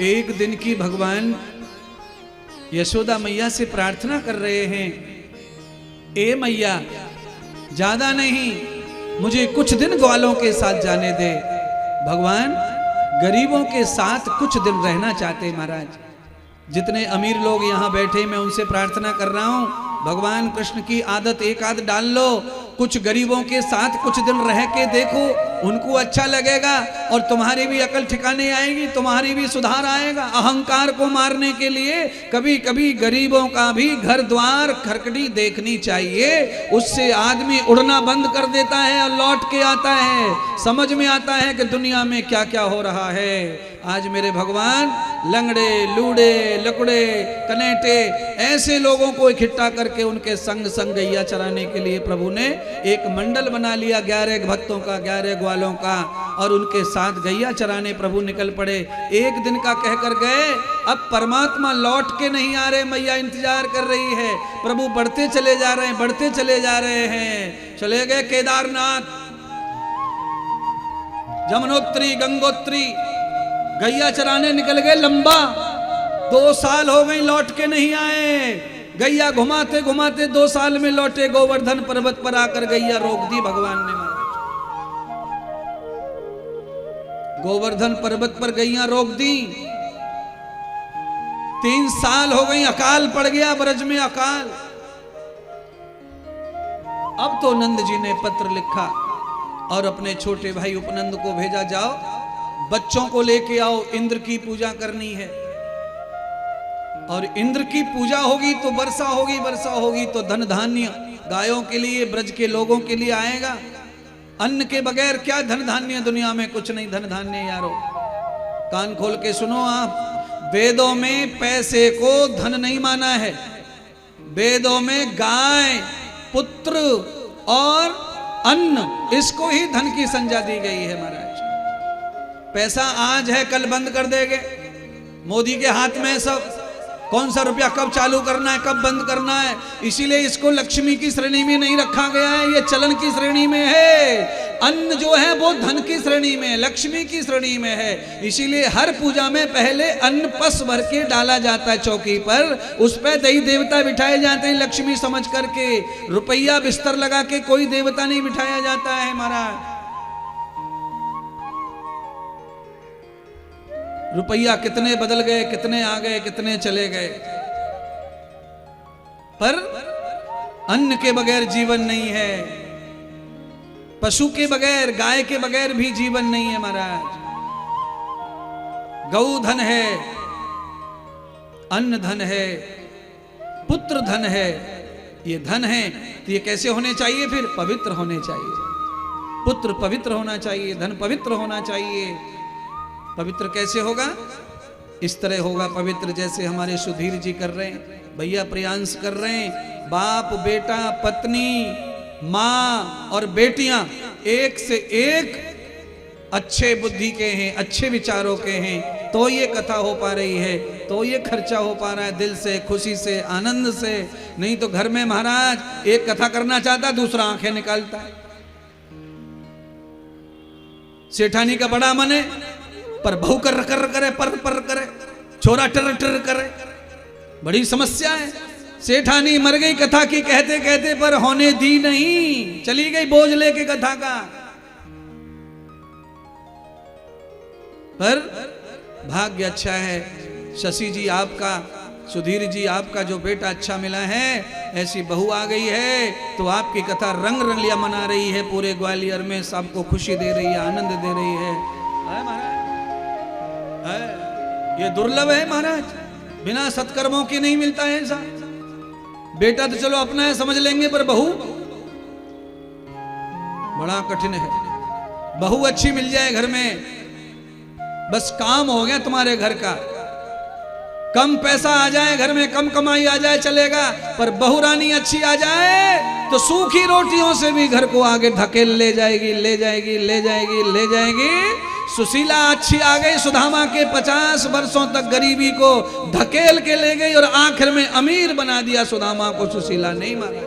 एक दिन की भगवान यशोदा मैया से प्रार्थना कर रहे हैं, ए मैया ज्यादा नहीं, मुझे कुछ दिन ग्वालों के साथ जाने दे। भगवान गरीबों के साथ कुछ दिन रहना चाहते महाराज। जितने अमीर लोग यहाँ बैठे मैं उनसे प्रार्थना कर रहा हूँ, भगवान कृष्ण की आदत एक आध डाल लो, कुछ गरीबों के साथ कुछ दिन रह के देखो, उनको अच्छा लगेगा और तुम्हारी भी अकल ठिकाने आएगी, तुम्हारी भी सुधार आएगा। अहंकार को मारने के लिए कभी कभी गरीबों का भी घर द्वार खरकटी देखनी चाहिए, उससे आदमी उड़ना बंद कर देता है और लौट के आता है, समझ में आता है कि दुनिया में क्या क्या हो रहा है। आज मेरे भगवान लंगड़े लूड़े लकड़े कनेटे ऐसे लोगों को इकट्ठा करके उनके संग संग गैया चराने के लिए प्रभु ने एक मंडल बना लिया, 11 भक्तों का, 11 ग्वालों का, और उनके साथ गैया चराने प्रभु निकल पड़े। एक दिन का कहकर गए, अब परमात्मा लौट के नहीं आ रहे, मैया इंतजार कर रही है। प्रभु बढ़ते चले जा रहे हैं, बढ़ते चले जा रहे हैं। चले गए केदारनाथ, जमुनोत्री गंगोत्री, गैया चराने निकल गए। लंबा 2 साल हो गए, लौट के नहीं आए। गैया घुमाते घुमाते 2 साल में लौटे। गोवर्धन पर्वत पर आकर गैया रोक दी भगवान ने महाराज। गोवर्धन पर्वत पर गैया रोक दी। 3 साल हो गई, अकाल पड़ गया ब्रज में, अकाल। अब तो नंद जी ने पत्र लिखा और अपने छोटे भाई उपनंद को भेजा, जाओ बच्चों को लेके आओ, इंद्र की पूजा करनी है। और इंद्र की पूजा होगी तो वर्षा होगी, वर्षा होगी तो धन धान्य गायों के लिए, ब्रज के लोगों के लिए आएगा। अन्न के बगैर क्या धन धान्य, दुनिया में कुछ नहीं धन धान्य यारो। कान खोल के सुनो आप, वेदों में पैसे को धन नहीं माना है। वेदों में गाय, पुत्र और अन्न, इसको ही धन की संज्ञा दी गई है महाराज। पैसा आज है कल बंद कर देंगे, मोदी के हाथ में सब, कौन सा रुपया कब चालू करना है कब बंद करना है। इसीलिए इसको लक्ष्मी की श्रेणी में नहीं रखा गया है, ये चलन की श्रेणी में है। अन्न जो है वो धन की श्रेणी में, लक्ष्मी की श्रेणी में है। इसीलिए हर पूजा में पहले अन्न पस भर के डाला जाता है चौकी पर, उस पर देवी देवता बिठाए जाते हैं लक्ष्मी समझ करके। रुपया बिस्तर लगा के कोई देवता नहीं बिठाया जाता है महाराज। रुपया कितने बदल गए, कितने आ गए, कितने चले गए, पर अन्न के बगैर जीवन नहीं है। पशु के बगैर, गाय के बगैर भी जीवन नहीं है महाराज। गौ धन है, अन्न धन है, पुत्र धन है। ये धन है तो ये कैसे होने चाहिए, फिर पवित्र होने चाहिए। पुत्र पवित्र होना चाहिए, धन पवित्र होना चाहिए। पवित्र कैसे होगा? इस तरह होगा पवित्र जैसे हमारे सुधीर जी कर रहे हैं, भैया प्रियांश कर रहे हैं। बाप बेटा पत्नी माँ और बेटियां एक से एक अच्छे बुद्धि के हैं, अच्छे विचारों के हैं, तो ये कथा हो पा रही है, तो ये खर्चा हो पा रहा है दिल से, खुशी से, आनंद से। नहीं तो घर में महाराज एक कथा करना चाहता, दूसरा आंखें निकालता है। सेठानी का बड़ा मन है पर बहू कर कर करे, पर पर करे, छोरा टर टर करे, बड़ी समस्या है। सेठानी मर गई कथा की कहते कहते, पर होने दी नहीं, चली गई बोझ लेके कथा का। पर भाग्य अच्छा है, शशि जी आपका, सुधीर जी आपका जो बेटा अच्छा मिला है, ऐसी बहू आ गई है तो आपकी कथा रंग रंगलिया मना रही है, पूरे ग्वालियर में सबको खुशी दे रही है, आनंद दे रही है महाराज। ये दुर्लभ है महाराज, बिना सत्कर्मों के नहीं मिलता है ऐसा। बेटा तो चलो अपना है समझ लेंगे, पर बहू बड़ा कठिन है। बहू अच्छी मिल जाए घर में, बस काम हो गया तुम्हारे घर का। कम पैसा आ जाए घर में, कम कमाई आ जाए चलेगा, पर बहू रानी अच्छी आ जाए तो सूखी रोटियों से भी घर को आगे धकेल ले जाएगी, ले जाएगी, ले जाएगी, ले जाएगी। सुशीला अच्छी आ गई, सुदामा के 50 वर्षों तक गरीबी को धकेल के ले गई और आखिर में अमीर बना दिया सुदामा को सुशीला। नहीं मारा।